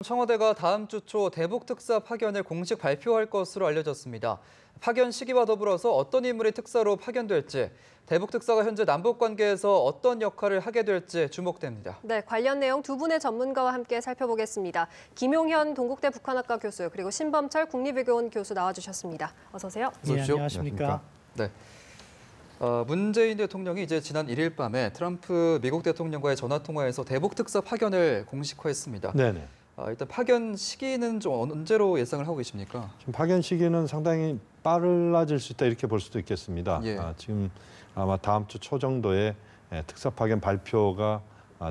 청와대가 다음 주 초 대북 특사 파견을 공식 발표할 것으로 알려졌습니다. 파견 시기와 더불어서 어떤 인물이 특사로 파견될지, 대북 특사가 현재 남북 관계에서 어떤 역할을 하게 될지 주목됩니다. 네, 관련 내용 두 분의 전문가와 함께 살펴보겠습니다. 김용현 동국대 북한학과 교수 그리고 신범철 국립외교원 교수 나와주셨습니다. 어서 오세요. 네, 안녕하십니까? 네. 문재인 대통령이 이제 지난 1일 밤에 트럼프 미국 대통령과의 전화 통화에서 대북 특사 파견을 공식화했습니다. 네네. 일단 파견 시기는 좀 언제로 예상을 하고 계십니까? 지금 파견 시기는 상당히 빨라질 수 있다 이렇게 볼 수도 있겠습니다. 예. 지금 아마 다음 주 초 정도에 특사 파견 발표가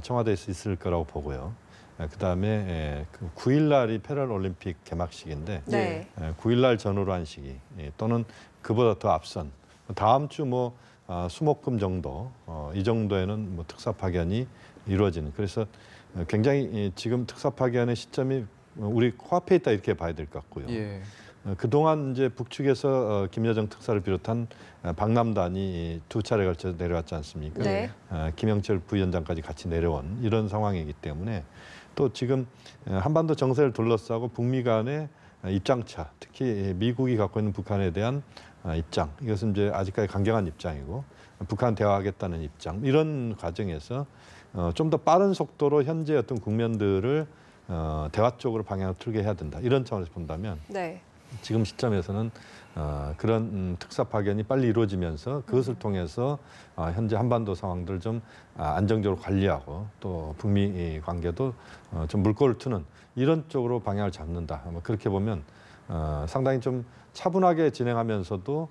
청와대에서 있을 거라고 보고요. 그다음에 9일 날이 패럴 올림픽 개막식인데 네. 9일 날 전후로 한 시기 또는 그보다 더 앞선 다음 주 수목금 정도 이 정도에는 특사 파견이 이루어지는 그래서 굉장히 지금 특사 파견의 시점이 우리 코앞에 있다 이렇게 봐야 될 것 같고요. 예. 그동안 이제 북측에서 김여정 특사를 비롯한 방남단이 두 차례 걸쳐 내려왔지 않습니까? 네. 김영철 부위원장까지 같이 내려온 이런 상황이기 때문에 또 지금 한반도 정세를 둘러싸고 북미 간의 입장차, 특히 미국이 갖고 있는 북한에 대한 입장, 이것은 이제 아직까지 강경한 입장이고 북한 대화하겠다는 입장, 이런 과정에서 좀 더 빠른 속도로 현재 어떤 국면들을 대화 쪽으로 방향을 틀게 해야 된다. 이런 차원에서 본다면 네. 지금 시점에서는 그런 특사 파견이 빨리 이루어지면서 그것을 통해서 현재 한반도 상황들을 좀 안정적으로 관리하고 또 북미 관계도 좀 물꼬를 트는 이런 쪽으로 방향을 잡는다. 그렇게 보면 상당히 좀 차분하게 진행하면서도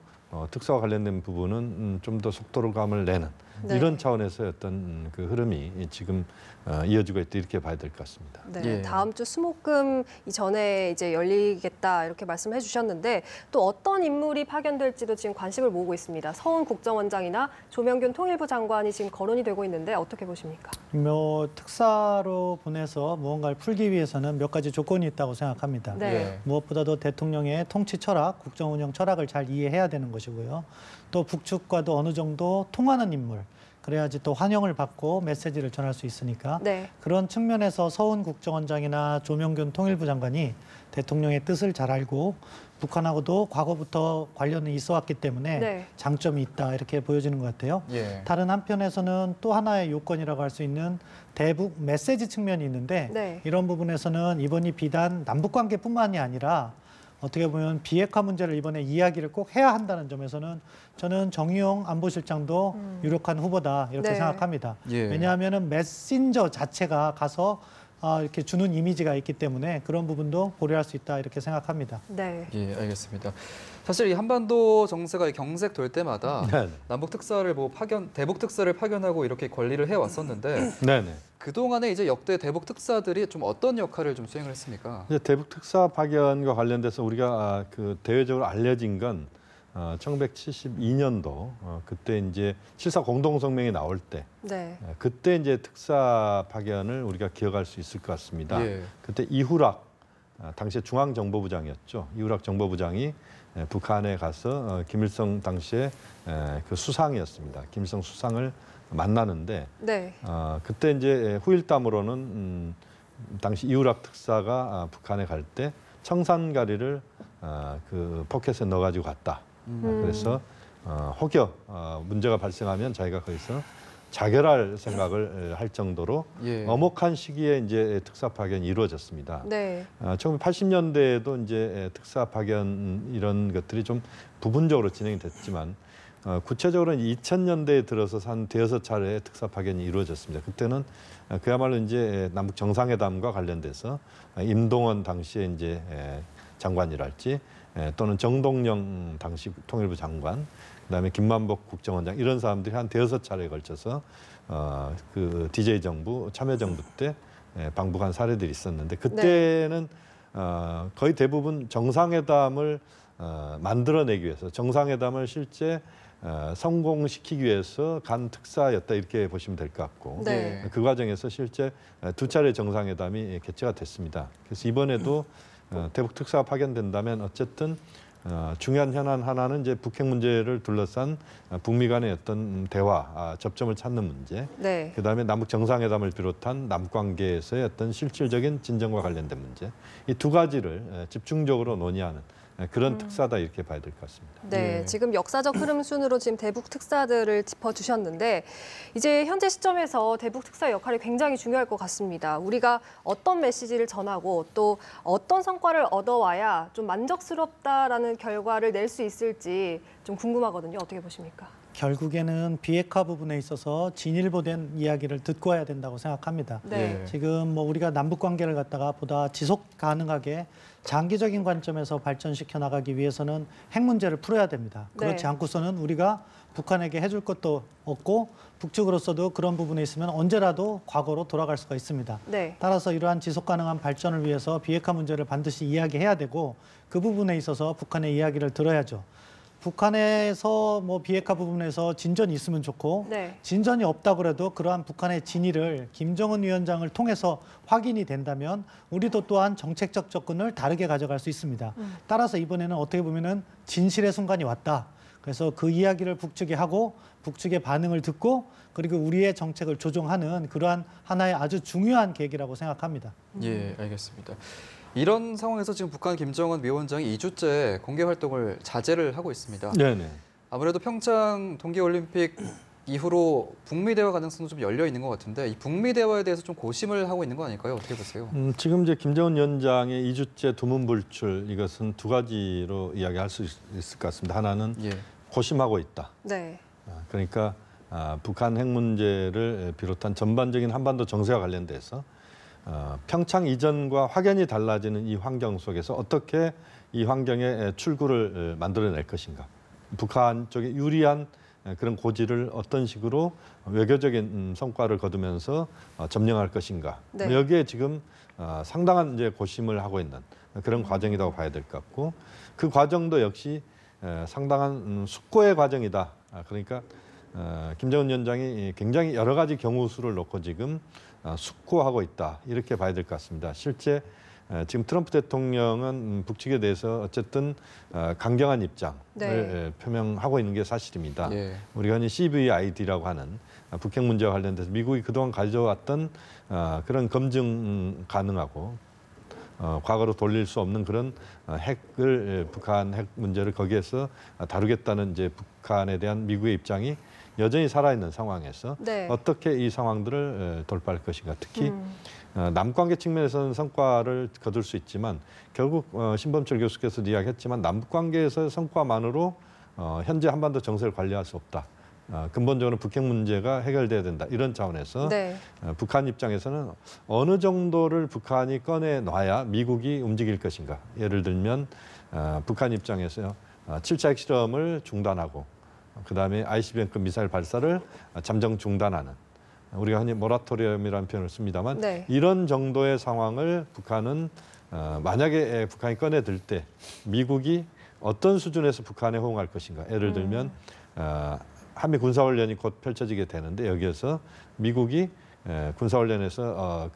특사와 관련된 부분은 좀 더 속도감을 내는 네. 이런 차원에서의 어떤 그 흐름이 지금 이어지고 있다 이렇게 봐야 될 것 같습니다. 네, 예. 다음 주 수목금 이전에 이제 열리겠다 이렇게 말씀해 주셨는데 또 어떤 인물이 파견될지도 지금 관심을 모으고 있습니다. 서훈 국정원장이나 조명균 통일부 장관이 지금 거론이 되고 있는데 어떻게 보십니까? 특사로 보내서 무언가를 풀기 위해서는 몇 가지 조건이 있다고 생각합니다. 네. 예. 무엇보다도 대통령의 통치 철학, 국정 운영 철학을 잘 이해해야 되는 것이고요. 또 북측과도 어느 정도 통하는 인물, 그래야지 또 환영을 받고 메시지를 전할 수 있으니까 네. 그런 측면에서 서훈 국정원장이나 조명균 통일부 장관이 대통령의 뜻을 잘 알고 북한하고도 과거부터 관련이 있어 왔기 때문에 네. 장점이 있다 이렇게 보여지는 것 같아요. 예. 다른 한편에서는 또 하나의 요건이라고 할 수 있는 대북 메시지 측면이 있는데 네. 이런 부분에서는 이번이 비단 남북관계뿐만이 아니라 어떻게 보면 비핵화 문제를 이번에 이야기를 꼭 해야 한다는 점에서는 저는 정의용 안보실장도 유력한 후보다 이렇게 네. 생각합니다. 예. 왜냐하면 메신저 자체가 가서 이렇게 주는 이미지가 있기 때문에 그런 부분도 고려할 수 있다 이렇게 생각합니다. 네. 예, 알겠습니다. 사실 이 한반도 정세가 경색될 때마다 네네. 남북 특사를 대북 특사를 파견하고 이렇게 관리를 해 왔었는데 네네. 그동안에 이제 역대 대북 특사들이 좀 어떤 역할을 좀 수행을 했습니까? 이제 대북 특사 파견과 관련돼서 우리가 그 대외적으로 알려진 건 1972년도 그때 이제 7.4 공동성명이 나올 때 네. 그때 이제 특사 파견을 우리가 기억할 수 있을 것 같습니다. 예. 그때 이후락 당시에 중앙정보부장이었죠. 이후락 정보부장이 북한에 가서 김일성 당시에 그 수상이었습니다. 김일성 수상을 만나는데 네. 그때 이제 후일담으로는 당시 이후락 특사가 북한에 갈 때 청산가리를 그 포켓에 넣어가지고 갔다. 그래서 혹여 문제가 발생하면 자기가 거기서 자결할 생각을 할 정도로 예. 엄혹한 시기에 이제 특사 파견이 이루어졌습니다. 네. 1980년대에도 이제 특사 파견 이런 것들이 좀 부분적으로 진행이 됐지만 구체적으로는 2000년대에 들어서 한 대여섯 차례 특사 파견이 이루어졌습니다. 그때는 그야말로 이제 남북 정상회담과 관련돼서 임동원 당시에 이제 장관이랄지 또는 정동영 당시 통일부 장관, 그다음에 김만복 국정원장 이런 사람들이 한 대여섯 차례에 걸쳐서 그 DJ 정부, 참여정부 때 방북한 사례들이 있었는데 그때는 거의 대부분 정상회담을 만들어내기 위해서 정상회담을 실제 성공시키기 위해서 간 특사였다 이렇게 보시면 될 것 같고 네. 그 과정에서 실제 두 차례 정상회담이 개최가 됐습니다. 그래서 이번에도 대북 특사가 파견된다면 어쨌든 중요한 현안 하나는 이제 북핵 문제를 둘러싼 북미 간의 어떤 대화, 접점을 찾는 문제. 네. 그다음에 남북 정상회담을 비롯한 남관계에서의 어떤 실질적인 진전과 관련된 문제. 이 두 가지를 집중적으로 논의하는 그런 특사다 이렇게 봐야 될 것 같습니다. 네, 예. 지금 역사적 흐름 순으로 지금 대북 특사들을 짚어주셨는데 이제 현재 시점에서 대북 특사 역할이 굉장히 중요할 것 같습니다. 우리가 어떤 메시지를 전하고 또 어떤 성과를 얻어와야 좀 만족스럽다라는 결과를 낼 수 있을지 좀 궁금하거든요. 어떻게 보십니까? 결국에는 비핵화 부분에 있어서 진일보된 이야기를 듣고 해야 된다고 생각합니다. 네. 예. 지금 뭐 우리가 남북 관계를 갖다가 보다 지속 가능하게 장기적인 관점에서 발전시켜 나가기 위해서는 핵 문제를 풀어야 됩니다. 그렇지 네. 않고서는 우리가 북한에게 해줄 것도 없고 북측으로서도 그런 부분에 있으면 언제라도 과거로 돌아갈 수가 있습니다. 네. 따라서 이러한 지속 가능한 발전을 위해서 비핵화 문제를 반드시 이야기해야 되고 그 부분에 있어서 북한의 이야기를 들어야죠. 북한에서 뭐 비핵화 부분에서 진전이 있으면 좋고 네. 진전이 없다 그래도 그러한 북한의 진위를 김정은 위원장을 통해서 확인이 된다면 우리도 또한 정책적 접근을 다르게 가져갈 수 있습니다. 따라서 이번에는 어떻게 보면은 진실의 순간이 왔다. 그래서 그 이야기를 북측에 하고 북측의 반응을 듣고 그리고 우리의 정책을 조정하는 그러한 하나의 아주 중요한 계기라고 생각합니다. 예, 알겠습니다. 이런 상황에서 지금 북한 김정은 위원장이 2주째 공개 활동을 자제를 하고 있습니다. 네네. 아무래도 평창 동계올림픽 이후로 북미 대화 가능성도 좀 열려 있는 것 같은데 이 북미 대화에 대해서 좀 고심을 하고 있는 거 아닐까요? 어떻게 보세요? 지금 이제 김정은 위원장의 2주째 두문불출 이것은 두 가지로 이야기할 수 있을 것 같습니다. 하나는 예. 고심하고 있다. 네. 그러니까 북한 핵 문제를 비롯한 전반적인 한반도 정세와 관련돼서 평창 이전과 확연히 달라지는 이 환경 속에서 어떻게 이 환경에 출구를 만들어낼 것인가. 북한 쪽에 유리한 그런 고지를 어떤 식으로 외교적인 성과를 거두면서 점령할 것인가. 네. 여기에 지금 상당한 이제 고심을 하고 있는 그런 과정이라고 봐야 될 것 같고 그 과정도 역시 상당한 숙고의 과정이다. 그러니까 김정은 위원장이 굉장히 여러 가지 경우 수를 놓고 지금 숙고하고 있다. 이렇게 봐야 될 것 같습니다. 실제 지금 트럼프 대통령은 북측에 대해서 어쨌든 강경한 입장을 네. 표명하고 있는 게 사실입니다. 예. 우리가 흔히 CVID라고 하는 북핵 문제와 관련돼서 미국이 그동안 가져왔던 그런 검증 가능하고 과거로 돌릴 수 없는 그런 핵을 북한 핵 문제를 거기에서 다루겠다는 이제 북한에 대한 미국의 입장이 여전히 살아있는 상황에서 네. 어떻게 이 상황들을 돌파할 것인가. 특히 남관계 측면에서는 성과를 거둘 수 있지만 결국 신범철 교수께서 이야기했지만 남북관계에서의 성과만으로 현재 한반도 정세를 관리할 수 없다. 근본적으로 북핵 문제가 해결돼야 된다. 이런 차원에서 네. 북한 입장에서는 어느 정도를 북한이 꺼내놔야 미국이 움직일 것인가. 예를 들면 북한 입장에서 7차 핵실험을 중단하고 그다음에 ICBM급 미사일 발사를 잠정 중단하는 우리가 흔히 모라토리엄이라는 표현을 씁니다만 네. 이런 정도의 상황을 북한은 만약에 북한이 꺼내들 때 미국이 어떤 수준에서 북한에 호응할 것인가. 예를 들면 한미 군사훈련이 곧 펼쳐지게 되는데 여기에서 미국이 군사훈련에서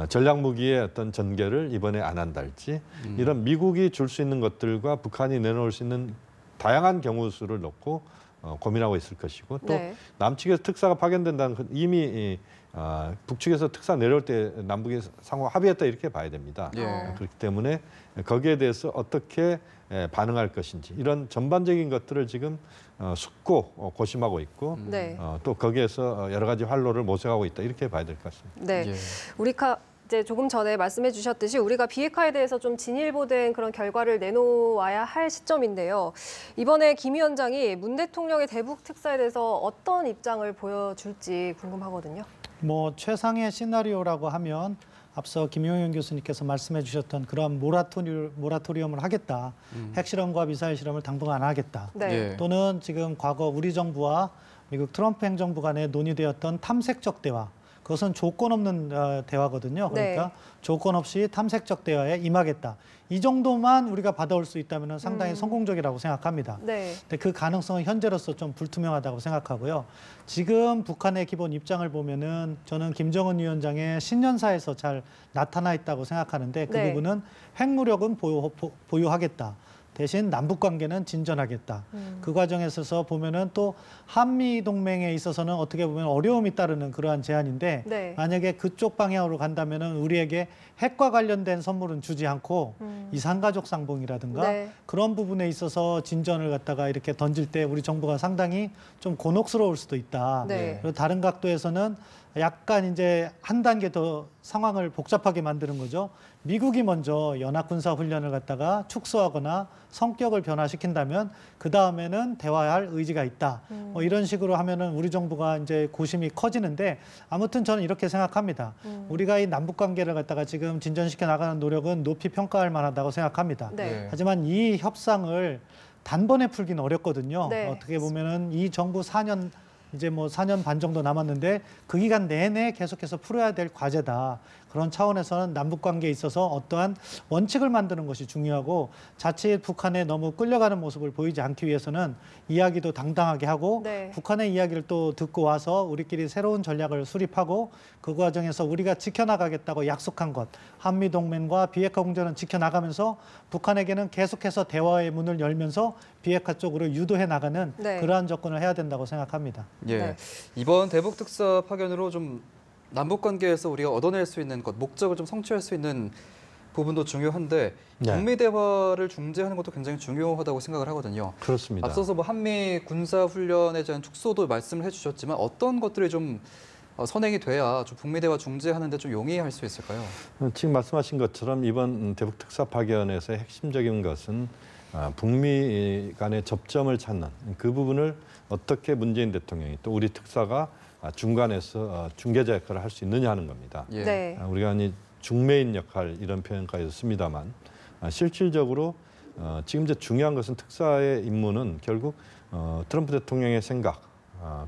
전략무기의 어떤 전개를 이번에 안 한달지 이런 미국이 줄 수 있는 것들과 북한이 내놓을 수 있는 다양한 경우 수를 놓고 고민하고 있을 것이고 또 네. 남측에서 특사가 파견된다는 건 이미 북측에서 특사 내려올 때 남북이 상호 합의했다 이렇게 봐야 됩니다. 예. 그렇기 때문에 거기에 대해서 어떻게 반응할 것인지 이런 전반적인 것들을 지금 숙고 고심하고 있고 네. 또 거기에서 여러 가지 활로를 모색하고 있다 이렇게 봐야 될 것 같습니다. 네. 예. 이제 조금 전에 말씀해 주셨듯이 우리가 비핵화에 대해서 좀 진일보된 그런 결과를 내놓아야 할 시점인데요. 이번에 김 위원장이 문 대통령의 대북 특사에 대해서 어떤 입장을 보여줄지 궁금하거든요. 뭐 최상의 시나리오라고 하면 앞서 김용현 교수님께서 말씀해 주셨던 그런 모라토리엄을 하겠다. 핵실험과 미사일 실험을 당분간 안 하겠다. 네. 예. 또는 지금 과거 우리 정부와 미국 트럼프 행정부 간에 논의되었던 탐색적 대화. 그것은 조건 없는 대화거든요. 그러니까 네. 조건 없이 탐색적 대화에 임하겠다. 이 정도만 우리가 받아올 수 있다면 상당히 성공적이라고 생각합니다. 네. 근데 그 가능성은 현재로서 좀 불투명하다고 생각하고요. 지금 북한의 기본 입장을 보면은 저는 김정은 위원장의 신년사에서 잘 나타나 있다고 생각하는데 그 네. 부분은 핵무력은 보유하겠다. 대신 남북 관계는 진전하겠다. 그 과정에 있어서 보면은 또 한미 동맹에 있어서는 어떻게 보면 어려움이 따르는 그러한 제안인데 네. 만약에 그쪽 방향으로 간다면은 우리에게 핵과 관련된 선물은 주지 않고 이산가족 상봉이라든가 네. 그런 부분에 있어서 진전을 갖다가 이렇게 던질 때 우리 정부가 상당히 좀 곤혹스러울 수도 있다. 네. 그리고 다른 각도에서는 약간 이제 한 단계 더 상황을 복잡하게 만드는 거죠. 미국이 먼저 연합군사훈련을 갖다가 축소하거나 성격을 변화시킨다면 그 다음에는 대화할 의지가 있다. 뭐 이런 식으로 하면은 우리 정부가 이제 고심이 커지는데 아무튼 저는 이렇게 생각합니다. 우리가 이 남북 관계를 갖다가 지금 진전시켜 나가는 노력은 높이 평가할 만하다고 생각합니다. 네. 하지만 이 협상을 단번에 풀기는 어렵거든요. 네. 어떻게 보면은 이 정부 4년 이제 뭐 4년 반 정도 남았는데 그 기간 내내 계속해서 풀어야 될 과제다. 그런 차원에서는 남북 관계에 있어서 어떠한 원칙을 만드는 것이 중요하고 자칫 북한에 너무 끌려가는 모습을 보이지 않기 위해서는 이야기도 당당하게 하고 네. 북한의 이야기를 또 듣고 와서 우리끼리 새로운 전략을 수립하고 그 과정에서 우리가 지켜나가겠다고 약속한 것, 한미동맹과 비핵화 공조는 지켜나가면서 북한에게는 계속해서 대화의 문을 열면서 비핵화 쪽으로 유도해 나가는 네. 그러한 접근을 해야 된다고 생각합니다. 예. 네. 이번 대북 특사 파견으로 좀 남북 관계에서 우리가 얻어낼 수 있는 것, 목적을 좀 성취할 수 있는 부분도 중요한데 네. 북미 대화를 중재하는 것도 굉장히 중요하다고 생각을 하거든요. 그렇습니다. 앞서서 뭐 한미 군사 훈련에 대한 축소도 말씀을 해주셨지만 어떤 것들이 좀 선행이 돼야 좀 북미 대화 중재하는 데 좀 용이할 수 있을까요? 지금 말씀하신 것처럼 이번 대북 특사 파견에서의 핵심적인 것은 북미 간의 접점을 찾는 그 부분을 어떻게 문재인 대통령이 또 우리 특사가 중간에서 중개자 역할을 할 수 있느냐 하는 겁니다. 예. 네. 우리가 중매인 역할 이런 표현까지 씁니다만 실질적으로 지금 이제 중요한 것은 특사의 임무는 결국 트럼프 대통령의 생각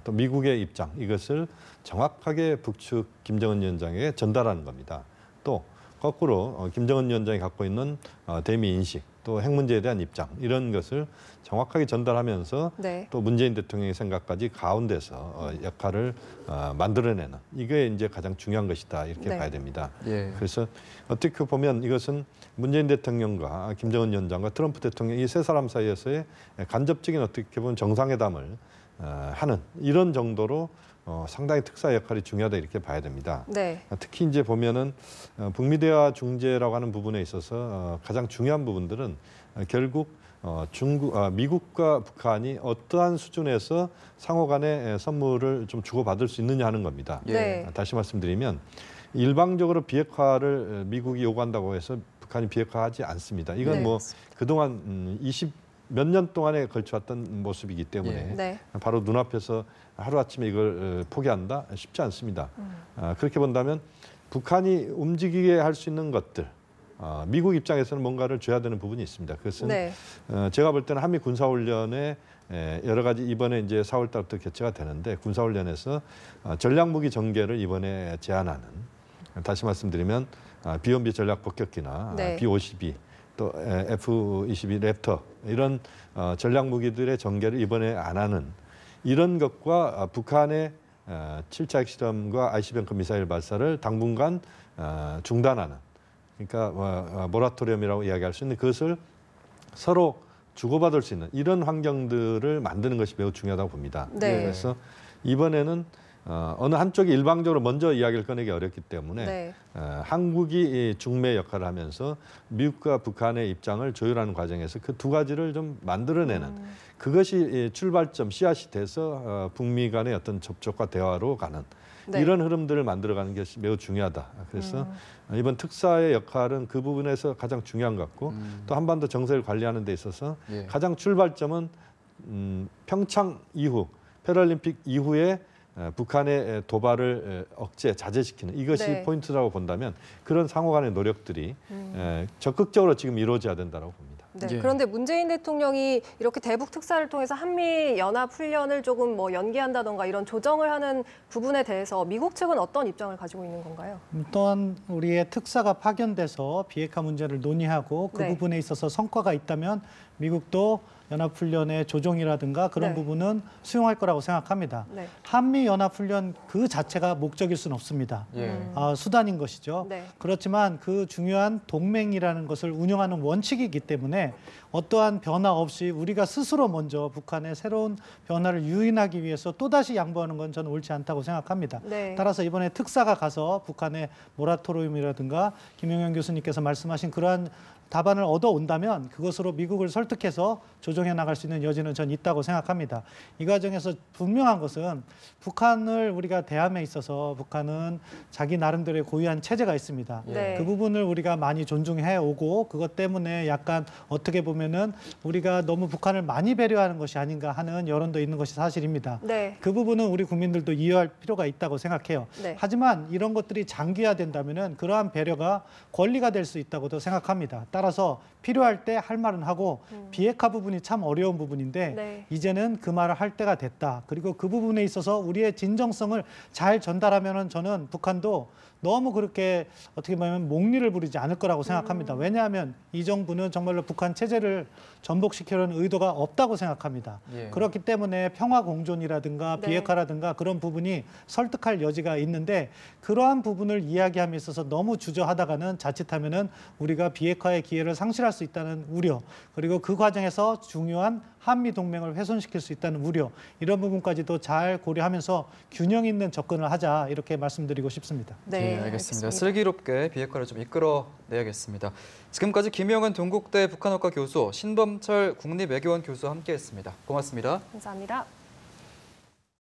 또 미국의 입장 이것을 정확하게 북측 김정은 위원장에게 전달하는 겁니다. 또 거꾸로 김정은 위원장이 갖고 있는 대미 인식 또 핵 문제에 대한 입장 이런 것을 정확하게 전달하면서 네. 또 문재인 대통령의 생각까지 가운데서 역할을 만들어내는 이게 이제 가장 중요한 것이다 이렇게 네. 봐야 됩니다. 예. 그래서 어떻게 보면 이것은 문재인 대통령과 김정은 위원장과 트럼프 대통령 이 세 사람 사이에서의 간접적인 어떻게 보면 정상회담을 하는 이런 정도로 상당히 특사 역할이 중요하다 이렇게 봐야 됩니다. 네. 특히 이제 보면은 북미 대화 중재라고 하는 부분에 있어서 가장 중요한 부분들은 결국 미국과 북한이 어떠한 수준에서 상호간의 선물을 좀 주고받을 수 있느냐 하는 겁니다. 네. 다시 말씀드리면 일방적으로 비핵화를 미국이 요구한다고 해서 북한이 비핵화하지 않습니다. 이건 네. 뭐 그동안 20몇 년 동안에 걸쳐왔던 모습이기 때문에 네. 바로 눈앞에서 하루아침에 이걸 포기한다? 쉽지 않습니다. 그렇게 본다면 북한이 움직이게 할 수 있는 것들 미국 입장에서는 뭔가를 줘야 되는 부분이 있습니다. 그것은 네. 제가 볼 때는 한미 군사훈련에 여러 가지 이번에 이제 4월 달부터 개최가 되는데 군사훈련에서 전략무기 전개를 이번에 제안하는 다시 말씀드리면 B-1B 전략 폭격기나 네. B-52 또 F-22 랩터 이런 전략 무기들의 전개를 이번에 안 하는 이런 것과 북한의 7차 핵실험과 ICBM 미사일 발사를 당분간 중단하는 그러니까 모라토리엄이라고 이야기할 수 있는 그것을 서로 주고받을 수 있는 이런 환경들을 만드는 것이 매우 중요하다고 봅니다. 네. 그래서 이번에는 어느 한쪽이 일방적으로 먼저 이야기를 꺼내기 어렵기 때문에 네. 한국이 중매 역할을 하면서 미국과 북한의 입장을 조율하는 과정에서 그 두 가지를 좀 만들어내는 그것이 출발점 씨앗이 돼서 북미 간의 어떤 접촉과 대화로 가는 네. 이런 흐름들을 만들어가는 것이 매우 중요하다. 그래서 이번 특사의 역할은 그 부분에서 가장 중요한 것 같고 또 한반도 정세를 관리하는 데 있어서 예. 가장 출발점은 평창 이후 패럴림픽 이후에 북한의 도발을 억제, 자제시키는 이것이 네. 포인트라고 본다면 그런 상호 간의 노력들이 적극적으로 지금 이루어져야 된다고 봅니다. 네. 예. 그런데 문재인 대통령이 이렇게 대북 특사를 통해서 한미 연합 훈련을 조금 뭐 연기한다던가 이런 조정을 하는 부분에 대해서 미국 측은 어떤 입장을 가지고 있는 건가요? 또한 우리의 특사가 파견돼서 비핵화 문제를 논의하고 그 네. 부분에 있어서 성과가 있다면 미국도 연합훈련의 조정이라든가 그런 네. 부분은 수용할 거라고 생각합니다. 네. 한미연합훈련 그 자체가 목적일 수는 없습니다. 예. 수단인 것이죠. 네. 그렇지만 그 중요한 동맹이라는 것을 운영하는 원칙이기 때문에 어떠한 변화 없이 우리가 스스로 먼저 북한의 새로운 변화를 유인하기 위해서 또다시 양보하는 건 저는 옳지 않다고 생각합니다. 네. 따라서 이번에 특사가 가서 북한의 모라토리움이라든가 김영현 교수님께서 말씀하신 그러한 답안을 얻어온다면 그것으로 미국을 설득해서 조정해 나갈 수 있는 여지는 전 있다고 생각합니다. 이 과정에서 분명한 것은 북한을 우리가 대함에 있어서 북한은 자기 나름대로의 고유한 체제가 있습니다. 네. 그 부분을 우리가 많이 존중해 오고 그것 때문에 약간 어떻게 보면은 우리가 너무 북한을 많이 배려하는 것이 아닌가 하는 여론도 있는 것이 사실입니다. 네. 그 부분은 우리 국민들도 이해할 필요가 있다고 생각해요. 네. 하지만 이런 것들이 장기화된다면은 그러한 배려가 권리가 될 수 있다고도 생각합니다. 따라서 필요할 때 할 말은 하고 비핵화 부분이 참 어려운 부분인데 네. 이제는 그 말을 할 때가 됐다. 그리고 그 부분에 있어서 우리의 진정성을 잘 전달하면은 저는 북한도 너무 그렇게 어떻게 보면 목리를 부리지 않을 거라고 생각합니다. 왜냐하면 이 정부는 정말로 북한 체제를 전복시키려는 의도가 없다고 생각합니다. 예. 그렇기 때문에 평화 공존이라든가 네. 비핵화라든가 그런 부분이 설득할 여지가 있는데 그러한 부분을 이야기함에 있어서 너무 주저하다가는 자칫하면은 우리가 비핵화의 기회를 상실할 수 있다는 우려, 그리고 그 과정에서 중요한 한미 동맹을 훼손시킬 수 있다는 우려, 이런 부분까지도 잘 고려하면서 균형 있는 접근을 하자, 이렇게 말씀드리고 싶습니다. 네, 예, 알겠습니다. 슬기롭게 비핵화를 좀 이끌어내야겠습니다. 지금까지 김영은 동국대 북한학과 교수, 신범철 국립외교원 교수와 함께했습니다. 고맙습니다. 감사합니다.